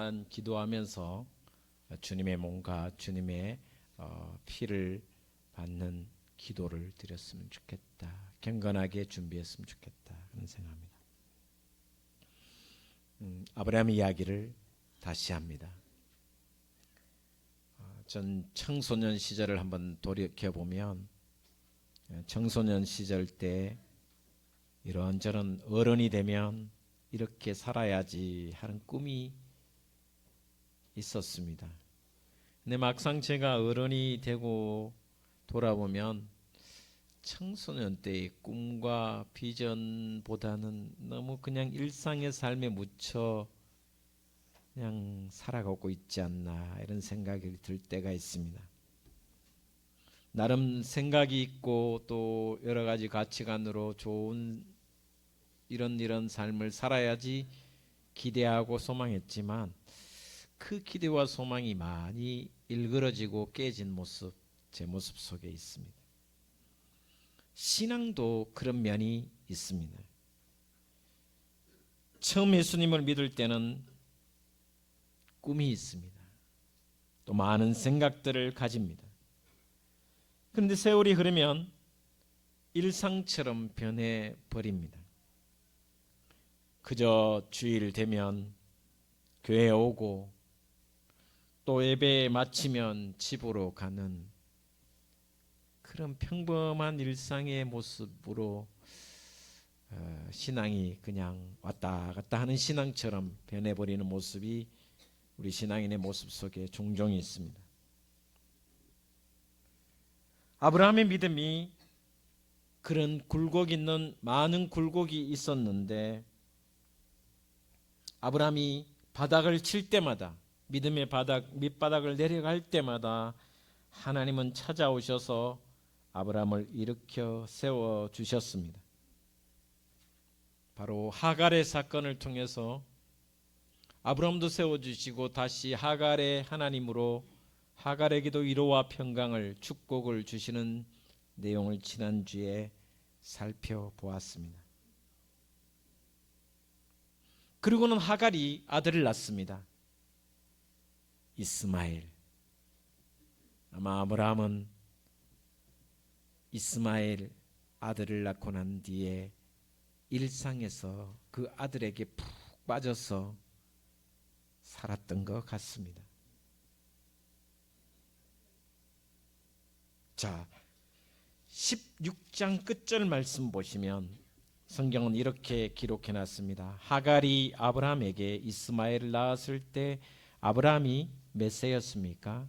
동안 기도하면서 주님의 몸과 주님의 피를 받는 기도를 드렸으면 좋겠다. 경건하게 준비했으면 좋겠다. 그런 생각합니다. 아브라함 이야기를 다시 합니다. 전 청소년 시절을 한번 돌이켜보면 청소년 시절 때 이런저런 어른이 되면 이렇게 살아야지 하는 꿈이 있었습니다. 근데 막상 제가 어른이 되고 돌아보면 청소년 때의 꿈과 비전보다는 너무 그냥 일상의 삶에 묻혀 그냥 살아가고 있지 않나 이런 생각이 들 때가 있습니다. 나름 생각이 있고 또 여러 가지 가치관으로 좋은 이런 삶을 살아야지 기대하고 소망했지만 그 기대와 소망이 많이 일그러지고 깨진 모습, 제 모습 속에 있습니다. 신앙도 그런 면이 있습니다. 처음 예수님을 믿을 때는 꿈이 있습니다. 또 많은 생각들을 가집니다. 그런데 세월이 흐르면 일상처럼 변해버립니다. 그저 주일 되면 교회에 오고 또 예배 마치면 집으로 가는 그런 평범한 일상의 모습으로 신앙이 그냥 왔다 갔다 하는 신앙처럼 변해버리는 모습이 우리 신앙인의 모습 속에 종종 있습니다. 아브라함의 믿음이 그런 굴곡 있는 많은 굴곡이 있었는데 아브라함이 바닥을 칠 때마다 믿음의 밑바닥을 내려갈 때마다 하나님은 찾아오셔서 아브라함을 일으켜 세워주셨습니다. 바로 하갈의 사건을 통해서 아브라함도 세워주시고 다시 하갈의 하나님으로 하갈에게도 위로와 평강을 축복을 주시는 내용을 지난주에 살펴보았습니다. 그리고는 하갈이 아들을 낳습니다. 이스마엘. 아마 아브라함은 이스마엘 아들을 낳고 난 뒤에 일상에서 그 아들에게 푹 빠져서 살았던 것 같습니다. 자, 16장 끝절 말씀 보시면 성경은 이렇게 기록해 놨습니다. 하갈이 아브라함에게 이스마엘을 낳았을 때 아브라함이 몇 세였습니까?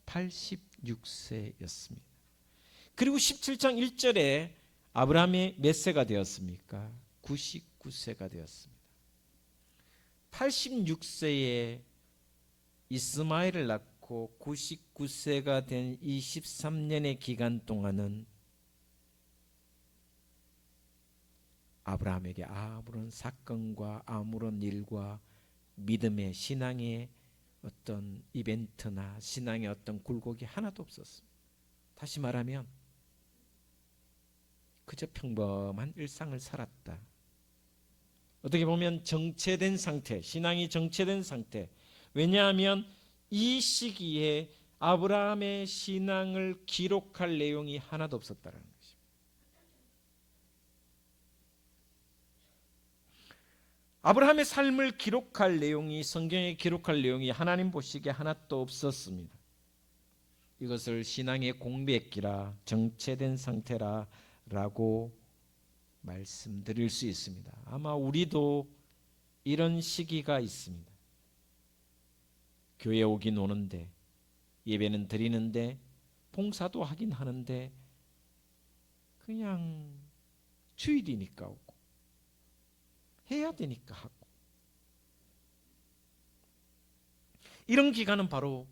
86세였습니다. 그리고 17장 1절에 아브라함이 몇 세가 되었습니까? 99세가 되었습니다. 86세에 이스마엘을 낳고 99세가 된 이 13년의 기간 동안은 아브라함에게 아무런 사건과 아무런 일과 믿음의 신앙의 어떤 이벤트나 신앙의 어떤 굴곡이 하나도 없었습니다. 다시 말하면 그저 평범한 일상을 살았다. 어떻게 보면 정체된 상태, 신앙이 정체된 상태. 왜냐하면 이 시기에 아브라함의 신앙을 기록할 내용이 하나도 없었다는 것입니다. 아브라함의 삶을 기록할 내용이 성경에 기록할 내용이 하나님 보시기에 하나도 없었습니다. 이것을 신앙의 공백기라 정체된 상태라고 말씀드릴 수 있습니다. 아마 우리도 이런 시기가 있습니다. 교회 오긴 오는데 예배는 드리는데 봉사도 하긴 하는데 그냥 주일이니까 오고 해야 되니까 하고 이런 기간은 바로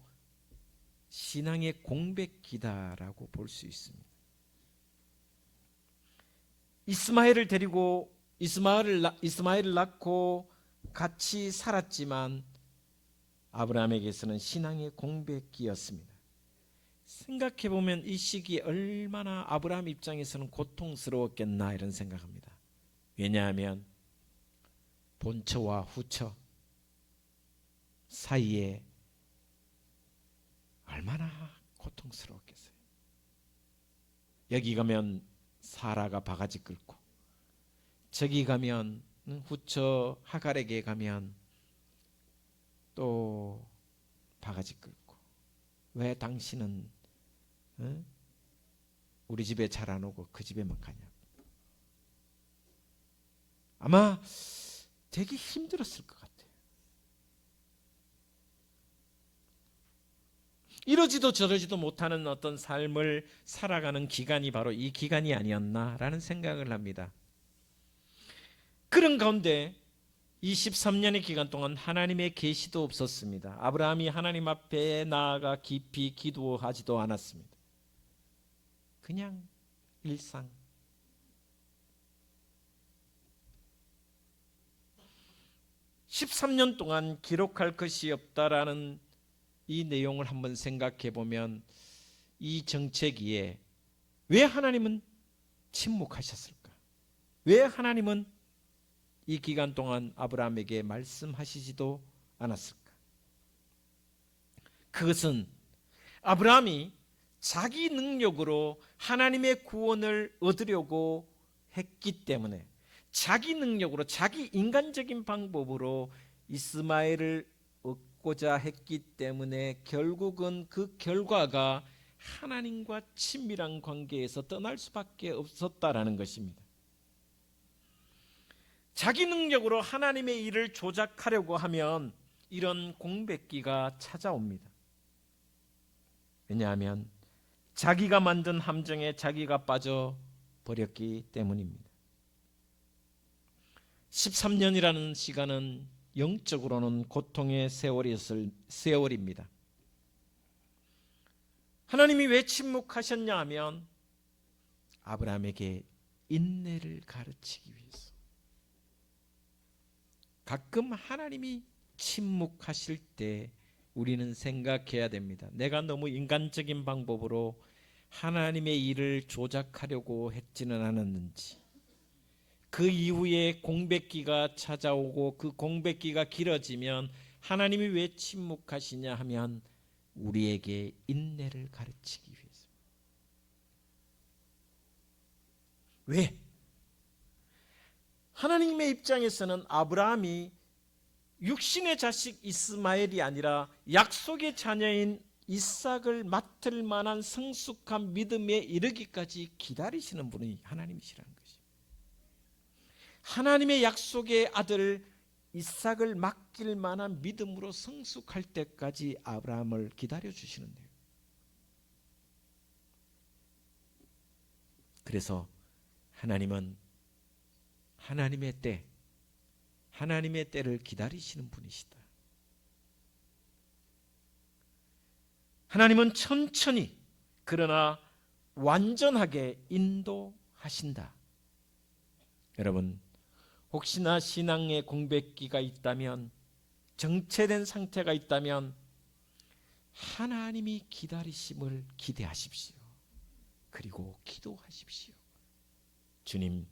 신앙의 공백기다라고 볼 수 있습니다. 이스마엘을 데리고 이스마엘을 낳고 같이 살았지만 아브라함에게서는 신앙의 공백기였습니다. 생각해보면 이 시기에 얼마나 아브라함 입장에서는 고통스러웠겠나 이런 생각합니다. 왜냐하면 본처와 후처 사이에 얼마나 고통스러웠겠어요. 여기 가면 사라가 바가지 긁고, 저기 가면 후처 하갈에게 가면 또 바가지 긁고, 왜 당신은 우리 집에 잘 안 오고 그 집에만 가냐고. 아마 되게 힘들었을 것 같아요. 이러지도 저러지도 못하는 어떤 삶을 살아가는 기간이 바로 이 기간이 아니었나라는 생각을 합니다. 그런 가운데 23년의 기간 동안 하나님의 계시도 없었습니다. 아브라함이 하나님 앞에 나아가 깊이 기도하지도 않았습니다. 그냥 일상. 13년 동안 기록할 것이 없다라는 이 내용을 한번 생각해 보면, 이 정체기에 왜 하나님은 침묵하셨을까? 왜 하나님은 이 기간 동안 아브라함에게 말씀하시지도 않았을까? 그것은 아브라함이 자기 능력으로 하나님의 구원을 얻으려고 했기 때문에, 자기 능력으로 자기 인간적인 방법으로 이스마엘을 얻고자 했기 때문에 결국은 그 결과가 하나님과 친밀한 관계에서 떠날 수밖에 없었다라는 것입니다. 자기 능력으로 하나님의 일을 조작하려고 하면 이런 공백기가 찾아옵니다. 왜냐하면 자기가 만든 함정에 자기가 빠져버렸기 때문입니다. 13년이라는 시간은 영적으로는 고통의 세월입니다. 하나님이 왜 침묵하셨냐 하면 아브라함에게 인내를 가르치기 위해서. 가끔 하나님이 침묵하실 때 우리는 생각해야 됩니다. 내가 너무 인간적인 방법으로 하나님의 일을 조작하려고 했지는 않았는지, 그 이후에 공백기가 찾아오고 그 공백기가 길어지면 하나님이 왜 침묵하시냐 하면 우리에게 인내를 가르치기 위해서. 왜? 하나님의 입장에서는 아브라함이 육신의 자식 이스마엘이 아니라 약속의 자녀인 이삭을 맡을 만한 성숙한 믿음에 이르기까지 기다리시는 분이 하나님이시라는 것입니다. 하나님의 약속의 아들 이삭을 맡길 만한 믿음으로 성숙할 때까지 아브라함을 기다려주시는데요. 그래서 하나님은 하나님의 때, 하나님의 때를 기다리시는 분이시다. 하나님은 천천히 그러나 완전하게 인도하신다. 여러분, 혹시나 신앙의 공백기가 있다면, 정체된 상태가 있다면 하나님이 기다리심을 기대하십시오. 그리고 기도하십시오. 주님,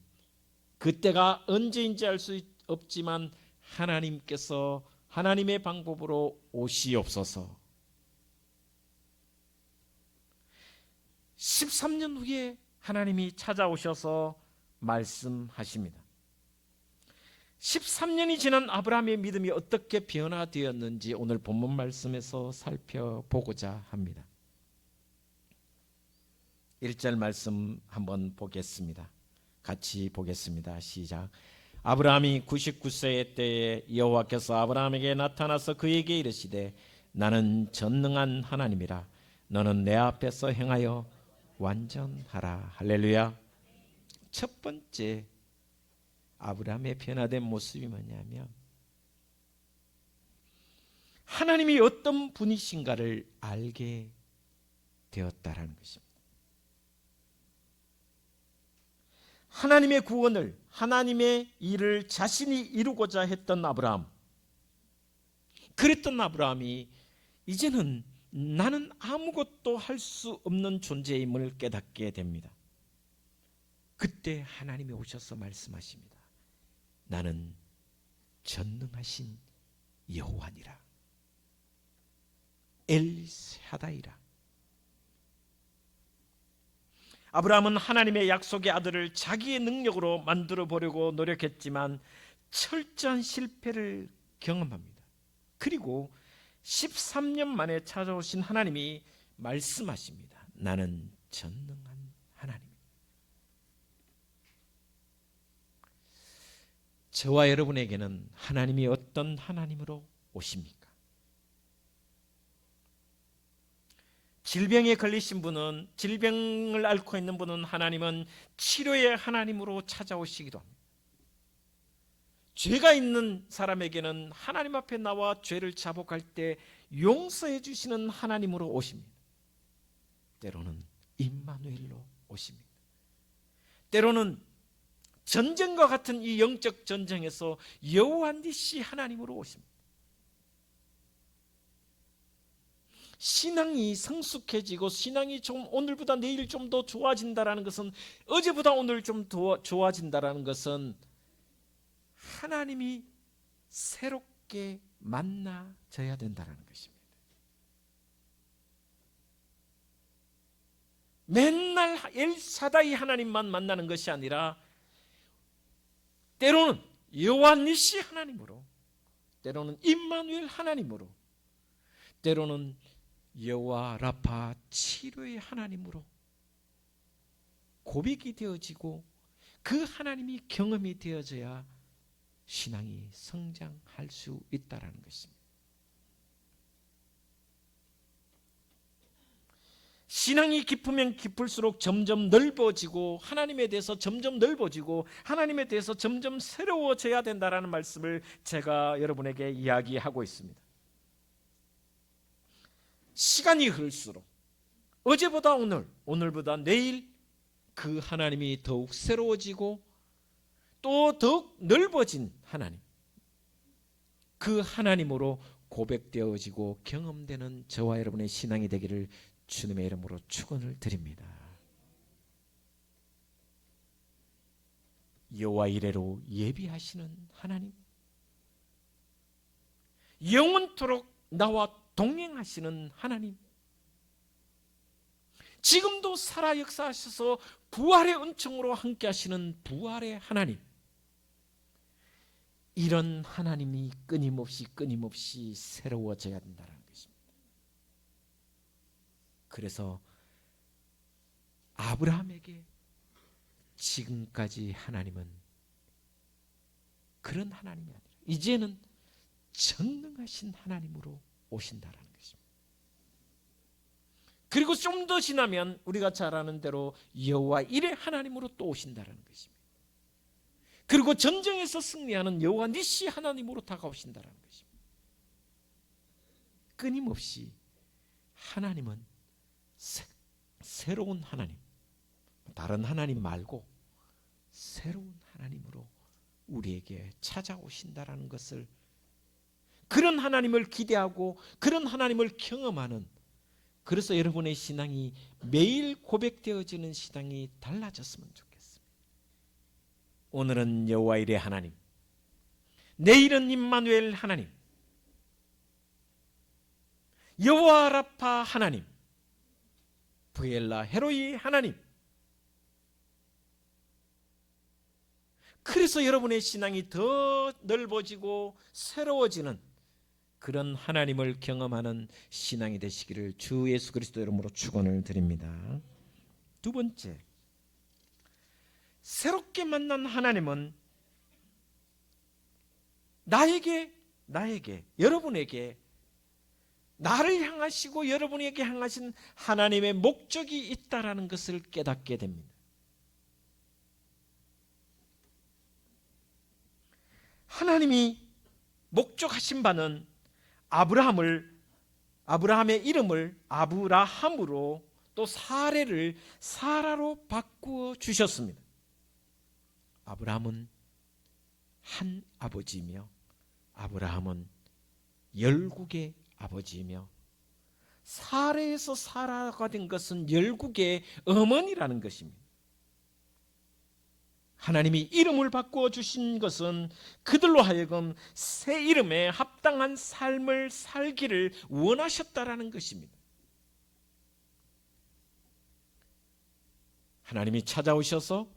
그때가 언제인지 알 수 없지만 하나님께서 하나님의 방법으로 오시옵소서. 13년 후에 하나님이 찾아오셔서 말씀하십니다. 13년이 지난 아브라함의 믿음이 어떻게 변화되었는지 오늘 본문 말씀에서 살펴보고자 합니다. 1절 말씀 한번 보겠습니다. 같이 보겠습니다. 시작. 아브라함이 99세의 때에 여호와께서 아브라함에게 나타나서 그에게 이르시되 나는 전능한 하나님이라. 너는 내 앞에서 행하여 완전하라. 할렐루야. 첫 번째 아브라함의 변화된 모습이 뭐냐면 하나님이 어떤 분이신가를 알게 되었다라는 것입니다. 하나님의 구원을, 하나님의 일을 자신이 이루고자 했던 아브라함, 그랬던 아브라함이 이제는 나는 아무것도 할 수 없는 존재임을 깨닫게 됩니다. 그때 하나님이 오셔서 말씀하십니다. 나는 전능하신 여호와니라. 엘샤다이라. 아브라함은 하나님의 약속의 아들을 자기의 능력으로 만들어 보려고 노력했지만 철저한 실패를 경험합니다. 그리고 13년 만에 찾아오신 하나님이 말씀하십니다. 나는 전능한 하나님입니다. 저와 여러분에게는 하나님이 어떤 하나님으로 오십니까? 질병에 걸리신 분은, 질병을 앓고 있는 분은 하나님은 치료의 하나님으로 찾아오시기도 합니다. 죄가 있는 사람에게는 하나님 앞에 나와 죄를 자복할 때 용서해 주시는 하나님으로 오십니다. 때로는 임마누엘로 오십니다. 때로는 전쟁과 같은 이 영적 전쟁에서 여호와 니시 하나님으로 오십니다. 신앙이 성숙해지고 신앙이 좀 오늘보다 내일 좀 더 좋아진다라는 것은, 어제보다 오늘 좀 더 좋아진다라는 것은 하나님이 새롭게 만나져야 된다는 것입니다. 맨날 엘샤다이 하나님만 만나는 것이 아니라 때로는 여호와 니시 하나님으로, 때로는 임마누엘 하나님으로, 때로는 여호와 라파 치료의 하나님으로 고백이 되어지고 그 하나님이 경험이 되어져야 신앙이 성장할 수 있다는 것입니다. 신앙이 깊으면 깊을수록 점점 넓어지고 하나님에 대해서 점점 넓어지고 하나님에 대해서 점점 새로워져야 된다는 말씀을 제가 여러분에게 이야기하고 있습니다. 시간이 흐를수록 어제보다 오늘, 오늘보다 내일 그 하나님이 더욱 새로워지고 또 더욱 넓어진 하나님, 그 하나님으로 고백되어지고 경험되는 저와 여러분의 신앙이 되기를 주님의 이름으로 축원을 드립니다. 여호와 이레로 예비하시는 하나님, 영원토록 나와 동행하시는 하나님, 지금도 살아 역사하셔서 부활의 은총으로 함께 하시는 부활의 하나님, 이런 하나님이 끊임없이 새로워져야 된다는 것입니다. 그래서 아브라함에게 지금까지 하나님은 그런 하나님이 아니라 이제는 전능하신 하나님으로 오신다는 것입니다. 그리고 좀 더 지나면 우리가 잘 아는 대로 여호와 이레 하나님으로 또 오신다는 것입니다. 그리고 전쟁에서 승리하는 여호와 니시 하나님으로 다가오신다는 것입니다. 끊임없이 하나님은 새로운 하나님, 다른 하나님 말고 새로운 하나님으로 우리에게 찾아오신다는 것을, 그런 하나님을 기대하고 그런 하나님을 경험하는, 그래서 여러분의 신앙이 매일 고백되어지는 신앙이 달라졌으면 좋겠습니다. 오늘은 여호와 이레 하나님, 내일은 임마누엘 하나님, 여호와 라파 하나님, 브엘라 헤로이 하나님. 그래서 여러분의 신앙이 더 넓어지고 새로워지는 그런 하나님을 경험하는 신앙이 되시기를 주 예수 그리스도 이름으로 축원을 드립니다. 두 번째, 새롭게 만난 하나님은 나에게, 여러분에게, 나를 향하시고 여러분에게 향하신 하나님의 목적이 있다라는 것을 깨닫게 됩니다. 하나님이 목적하신 바는 아브라함의 이름을 아브라함으로, 또 사레를 사라로 바꾸어 주셨습니다. 아브라함은 한 아버지이며 아브라함은 열국의 아버지이며 사레에서 사라가 된 것은 열국의 어머니라는 것입니다. 하나님이 이름을 바꾸어 주신 것은 그들로 하여금 새 이름에 합당한 삶을 살기를 원하셨다라는 것입니다. 하나님이 찾아오셔서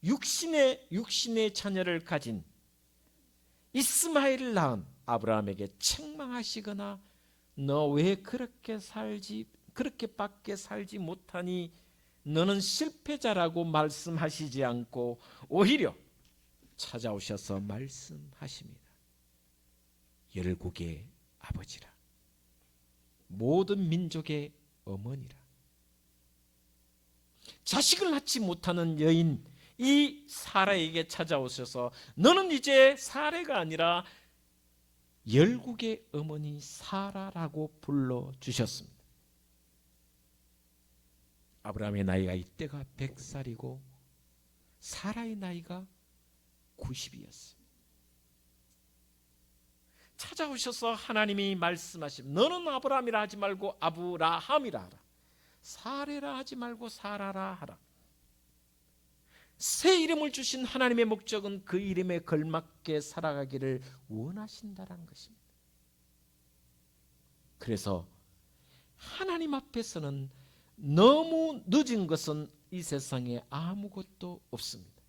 육신의 자녀를 가진 이스마엘을 낳은 아브라함에게 책망하시거나 너 왜 그렇게밖에 살지 못하니 너는 실패자라고 말씀하시지 않고 오히려 찾아오셔서 말씀하십니다. 열국의 아버지라, 모든 민족의 어머니라. 자식을 낳지 못하는 여인 이 사라에게 찾아오셔서 너는 이제 사라가 아니라 열국의 어머니 사라라고 불러주셨습니다. 아브라함의 나이가 이때가 100살이고 사라의 나이가 90이었어요. 찾아오셔서 하나님이 말씀하시면 너는 아브라함이라 하지 말고 아브라함이라 하라. 사레라 하지 말고 사라라 하라. 새 이름을 주신 하나님의 목적은 그 이름에 걸맞게 살아가기를 원하신다는 것입니다. 그래서 하나님 앞에서는 너무 늦은 것은 이 세상에 아무것도 없습니다.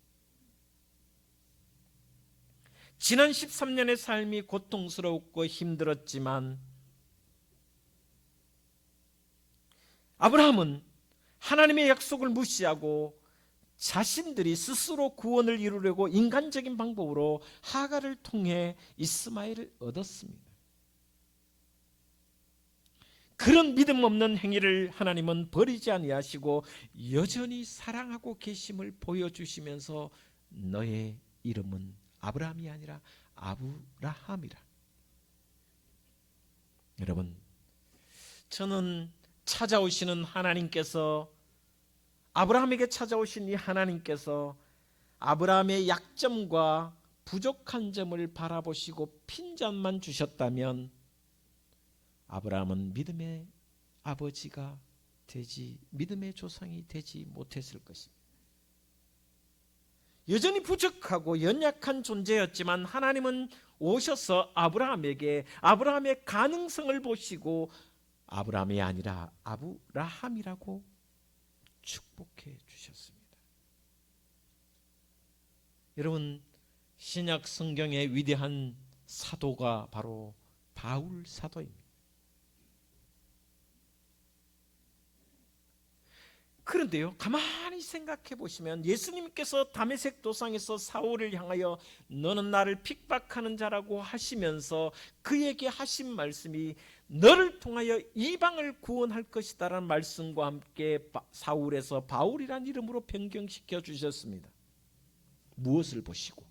지난 13년의 삶이 고통스럽고 힘들었지만 아브라함은 하나님의 약속을 무시하고 자신들이 스스로 구원을 이루려고 인간적인 방법으로 하갈을 통해 이스마엘을 얻었습니다. 그런 믿음 없는 행위를 하나님은 버리지 아니하시고 여전히 사랑하고 계심을 보여주시면서 너의 이름은 아브라함이 아니라 아브라함이라. 여러분, 저는 찾아오시는 하나님께서, 아브라함에게 찾아오신 이 하나님께서 아브라함의 약점과 부족한 점을 바라보시고 핀잔만 주셨다면 아브라함은 믿음의 아버지가 되지, 믿음의 조상이 되지 못했을 것입니다. 여전히 부족하고 연약한 존재였지만 하나님은 오셔서 아브라함의 가능성을 보시고 아브라함이 아니라 아브라함이라고 축복해 주셨습니다. 여러분, 신약 성경의 위대한 사도가 바로 바울 사도입니다. 그런데요, 가만히 생각해 보시면 예수님께서 다메섹 도상에서 사울을 향하여 너는 나를 핍박하는 자라고 하시면서 그에게 하신 말씀이 너를 통하여 이방을 구원할 것이다라는 말씀과 함께 사울에서 바울이라는 이름으로 변경시켜 주셨습니다. 무엇을 보시고?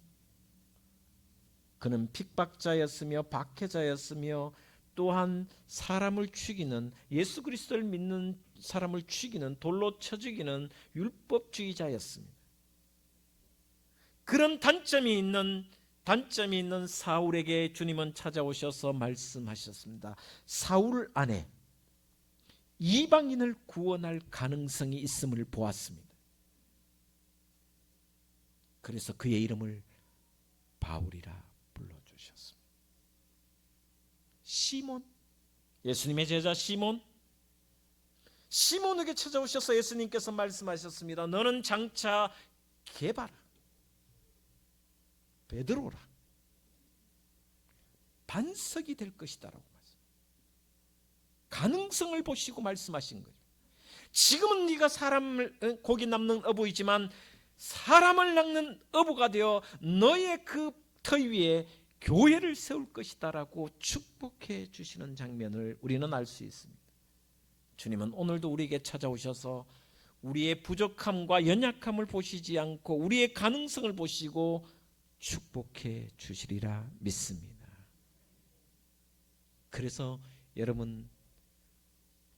그는 핍박자였으며 박해자였으며 또한 사람을 죽이는, 예수 그리스도를 믿는 사람을 죽이는, 돌로 쳐 죽이는 율법주의자였습니다. 그런 단점이 있는 사울에게 주님은 찾아오셔서 말씀하셨습니다. 사울 안에 이방인을 구원할 가능성이 있음을 보았습니다. 그래서 그의 이름을 바울이라 불러주셨습니다. 시몬, 예수님의 제자 시몬에게 찾아오셔서 예수님께서 말씀하셨습니다. 너는 장차 게바라, 베드로라, 반석이 될 것이다라고 가능성을 보시고 말씀하신 거예요. 지금은 네가 사람을 고기 남는 어부이지만 사람을 낚는 어부가 되어 너의 그 터 위에 교회를 세울 것이다라고 축복해 주시는 장면을 우리는 알 수 있습니다. 주님은 오늘도 우리에게 찾아오셔서 우리의 부족함과 연약함을 보시지 않고 우리의 가능성을 보시고 축복해 주시리라 믿습니다. 그래서 여러분,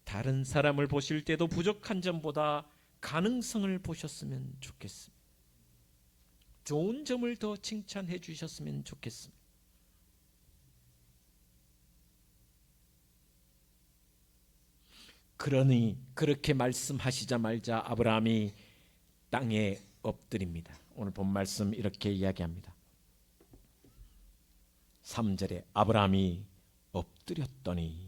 다른 사람을 보실 때도 부족한 점보다 가능성을 보셨으면 좋겠습니다. 좋은 점을 더 칭찬해 주셨으면 좋겠습니다. 그러니 그렇게 말씀하시자마자 아브라함이 땅에 엎드립니다. 오늘 본 말씀 이렇게 이야기합니다. 3절에 아브라함이 엎드렸더니,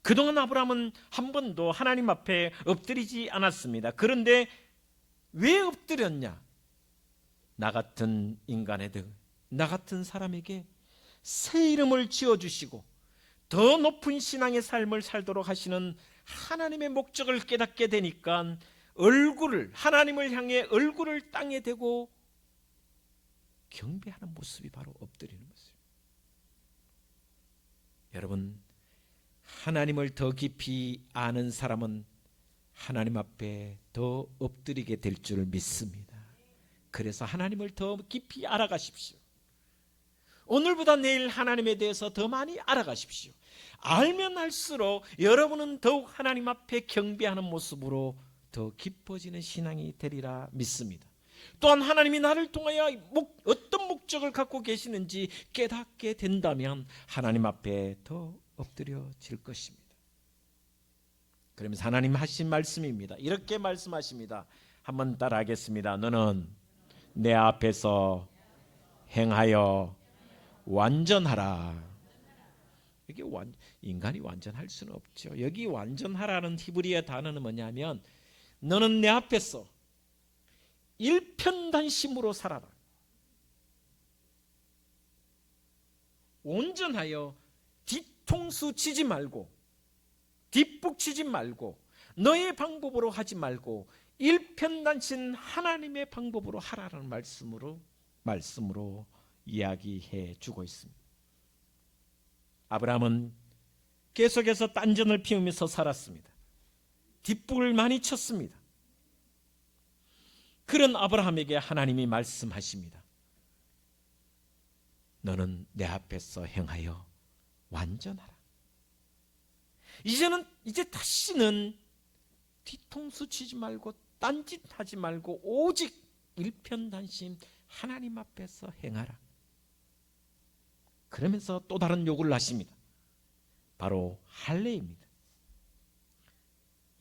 그동안 아브라함은 한 번도 하나님 앞에 엎드리지 않았습니다. 그런데 왜 엎드렸냐? 나 같은 인간에게, 나 같은 사람에게 새 이름을 지어주시고 더 높은 신앙의 삶을 살도록 하시는 하나님의 목적을 깨닫게 되니까 하나님을 향해 얼굴을 땅에 대고 경배하는 모습이 바로 엎드리는 모습입니다. 여러분, 하나님을 더 깊이 아는 사람은 하나님 앞에 더 엎드리게 될 줄 믿습니다. 그래서 하나님을 더 깊이 알아가십시오. 오늘보다 내일 하나님에 대해서 더 많이 알아가십시오. 알면 알수록 여러분은 더욱 하나님 앞에 경배하는 모습으로 더 깊어지는 신앙이 되리라 믿습니다. 또한 하나님이 나를 통하여 어떤 목적을 갖고 계시는지 깨닫게 된다면 하나님 앞에 더 엎드려질 것입니다. 그러면서 하나님 하신 말씀입니다. 이렇게 말씀하십니다. 한번 따라하겠습니다. 너는 내 앞에서 행하여 완전하라. 이게 인간이 완전할 수는 없죠. 여기 완전하라는 히브리어 단어는 뭐냐면, 너는 내 앞에서 일편단심으로 살아라. 온전하여 뒤통수 치지 말고 뒷북치지 말고 너의 방법으로 하지 말고 일편단심 하나님의 방법으로 하라는 말씀으로 이야기해 주고 있습니다. 아브라함은 계속해서 딴전을 피우면서 살았습니다. 뒷북을 많이 쳤습니다. 그런 아브라함에게 하나님이 말씀하십니다. 너는 내 앞에서 행하여 완전하라. 이제 다시는 뒤통수 치지 말고 딴짓하지 말고 오직 일편단심 하나님 앞에서 행하라. 그러면서 또 다른 요구를 하십니다. 바로 할례입니다.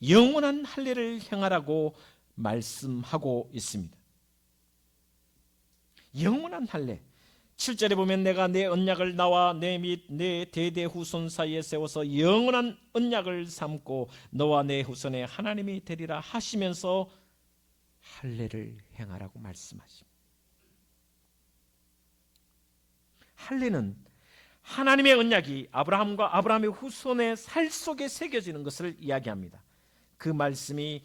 영원한 할례를 행하라고 말씀하고 있습니다. 영원한 할례. 7절에 보면 내가 내 언약을 나와 내 및 내 대대 후손 사이에 세워서 영원한 언약을 삼고 너와 내 후손의 하나님이 되리라 하시면서 할례를 행하라고 말씀하십니다. 할례는 하나님의 언약이 아브라함과 아브라함의 후손의 살 속에 새겨지는 것을 이야기합니다. 그 말씀이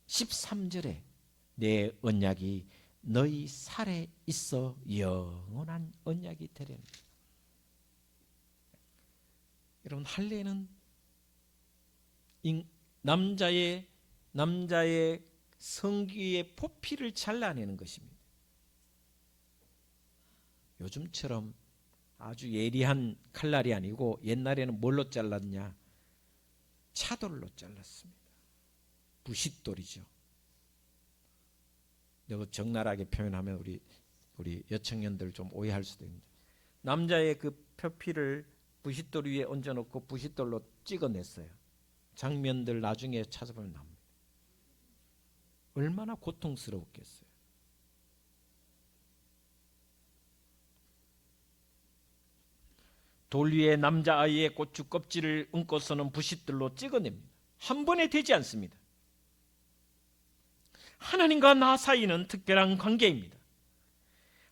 13절에 내 언약이 너희 살에 있어 영원한 언약이 되려는. 여러분, 할례는 남자의 성기의 포피를 잘라내는 것입니다. 요즘처럼 아주 예리한 칼날이 아니고 옛날에는 뭘로 잘랐냐? 차돌로 잘랐습니다. 부싯돌이죠. 내가 적나라하게 표현하면 우리 여청년들 좀 오해할 수도 있는데, 남자의 그 표피를 부싯돌 위에 얹어놓고 부싯돌로 찍어냈어요. 장면들 나중에 찾아보면 나옵니다. 얼마나 고통스러웠겠어요. 돌 위에 남자아이의 고추 껍질을 얹고서는 부싯돌로 찍어냅니다. 한 번에 되지 않습니다. 하나님과 나 사이는 특별한 관계입니다.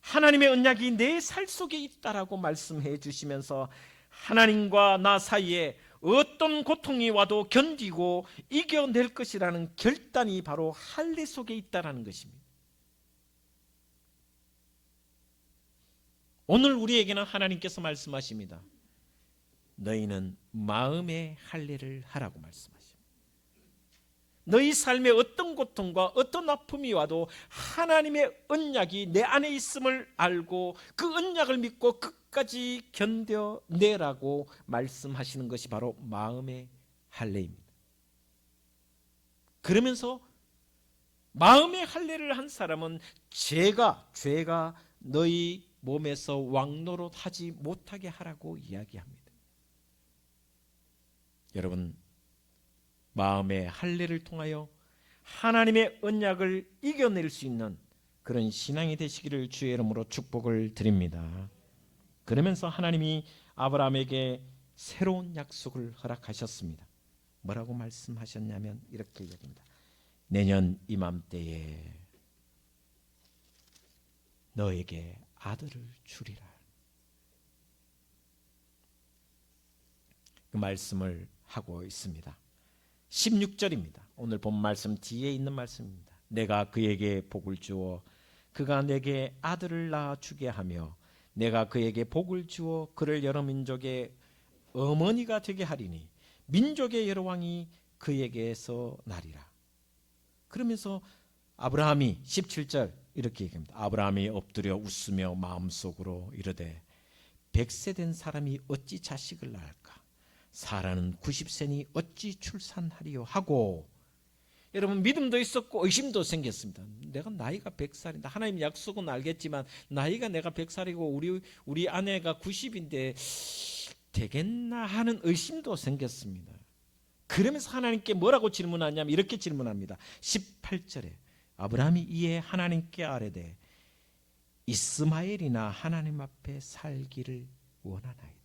하나님의 언약이 내 살 속에 있다라고 말씀해 주시면서 하나님과 나 사이에 어떤 고통이 와도 견디고 이겨낼 것이라는 결단이 바로 할례 속에 있다라는 것입니다. 오늘 우리에게는 하나님께서 말씀하십니다. 너희는 마음의 할례를 하라고 말씀하십니다. 너희 삶에 어떤 고통과 어떤 아픔이 와도 하나님의 언약이 내 안에 있음을 알고 그 언약을 믿고 끝까지 견뎌내라고 말씀하시는 것이 바로 마음의 할례입니다. 그러면서 마음의 할례를 한 사람은 죄가 너희 몸에서 왕노릇하지 못하게 하라고 이야기합니다. 여러분, 마음의 할례를 통하여 하나님의 언약을 이겨낼 수 있는 그런 신앙이 되시기를 주의 이름으로 축복을 드립니다. 그러면서 하나님이 아브라함에게 새로운 약속을 허락하셨습니다. 뭐라고 말씀하셨냐면 이렇게 얘기합니다. 내년 이맘때에 너에게 아들을 주리라. 그 말씀을 하고 있습니다. 16절입니다. 오늘 본 말씀 뒤에 있는 말씀입니다. 내가 그에게 복을 주어 그가 내게 아들을 낳아 주게 하며 내가 그에게 복을 주어 그를 여러 민족의 어머니가 되게 하리니 민족의 여러 왕이 그에게서 나리라. 그러면서 아브라함이 17절 이렇게 얘기합니다. 아브라함이 엎드려 웃으며 마음속으로 이르되 100세 된 사람이 어찌 자식을 낳을까? 사라는 90세니 어찌 출산하리요 하고, 여러분 믿음도 있었고 의심도 생겼습니다. 내가 나이가 100살인데 하나님 약속은 알겠지만 나이가 내가 100살이고 우리 아내가 90인데 되겠나 하는 의심도 생겼습니다. 그러면서 하나님께 뭐라고 질문하냐면 이렇게 질문합니다. 18절에 아브라함이 이에 하나님께 아뢰되 이스마엘이나 하나님 앞에 살기를 원하나이다.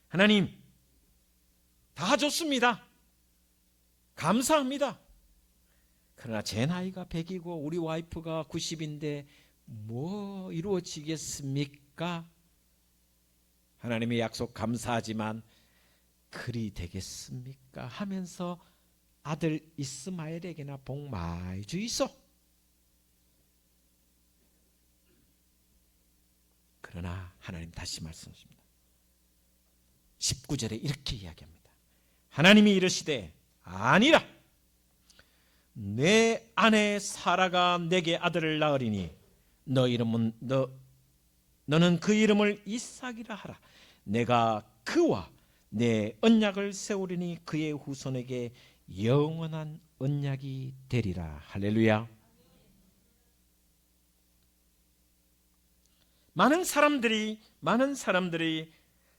하나님, 다 좋습니다. 감사합니다. 그러나 제 나이가 100이고 우리 와이프가 90인데 뭐 이루어지겠습니까? 하나님의 약속 감사하지만 그리 되겠습니까? 하면서 아들 이스마엘에게나 복 많이 주이소. 그러나 하나님 다시 말씀하십니다. 19절에 이렇게 이야기합니다. 하나님이 이르시되 아니라 내 아내 사라가 내게 아들을 낳으리니 너는 그 이름을 이삭이라 하라. 내가 그와 내 언약을 세우리니 그의 후손에게 영원한 언약이 되리라. 할렐루야. 많은 사람들이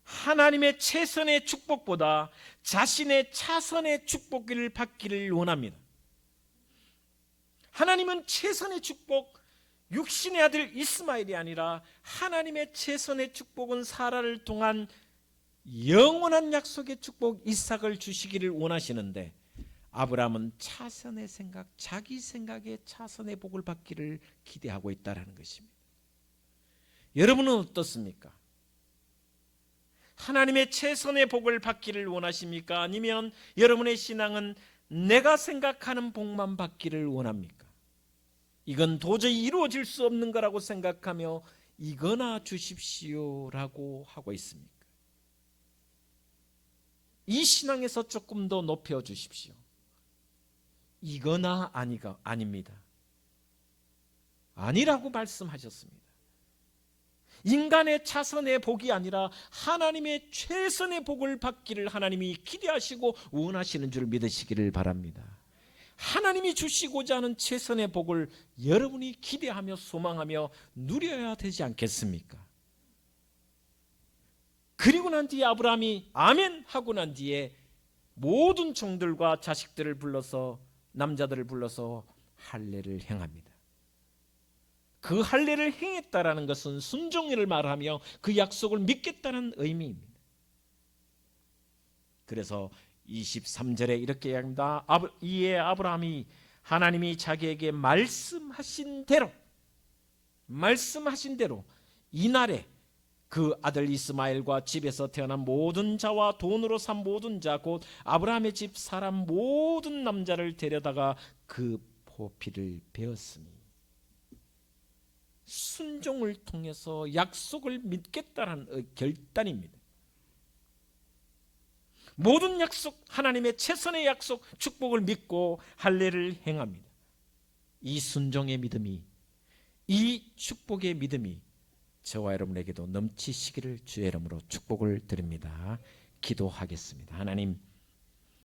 하나님의 최선의 축복보다 자신의 차선의 축복을 받기를 원합니다. 하나님은 최선의 축복, 육신의 아들 이스마엘이 아니라 하나님의 최선의 축복은 사라를 통한 영원한 약속의 축복 이삭을 주시기를 원하시는데 아브라함은 차선의 생각, 자기 생각의 차선의 복을 받기를 기대하고 있다는 것입니다. 여러분은 어떻습니까? 하나님의 최선의 복을 받기를 원하십니까? 아니면 여러분의 신앙은 내가 생각하는 복만 받기를 원합니까? 이건 도저히 이루어질 수 없는 거라고 생각하며 이거나 주십시오라고 하고 있습니까? 이 신앙에서 조금 더 높여 주십시오. 이거나 아닙니다. 아니라고 말씀하셨습니다. 인간의 차선의 복이 아니라 하나님의 최선의 복을 받기를 하나님이 기대하시고 원하시는 줄 믿으시기를 바랍니다. 하나님이 주시고자 하는 최선의 복을 여러분이 기대하며 소망하며 누려야 되지 않겠습니까? 그리고 난 뒤에 아브라함이 아멘 하고 난 뒤에 모든 종들과 자식들을 불러서, 남자들을 불러서 할례를 행합니다. 그 할례를 행했다라는 것은 순종을 말하며 그 약속을 믿겠다는 의미입니다. 그래서 23절에 이렇게 이야기합니다. 이에 아브라함이 하나님이 자기에게 말씀하신 대로 이날에 그 아들 이스마엘과 집에서 태어난 모든 자와 돈으로 산 모든 자 곧 아브라함의 집 사람 모든 남자를 데려다가 그 포피를 베었으니 순종을 통해서 약속을 믿겠다는 결단입니다. 모든 약속, 하나님의 최선의 약속, 축복을 믿고 할례를 행합니다. 이 순종의 믿음이, 이 축복의 믿음이 저와 여러분에게도 넘치시기를 주의 이름으로 축복을 드립니다. 기도하겠습니다. 하나님,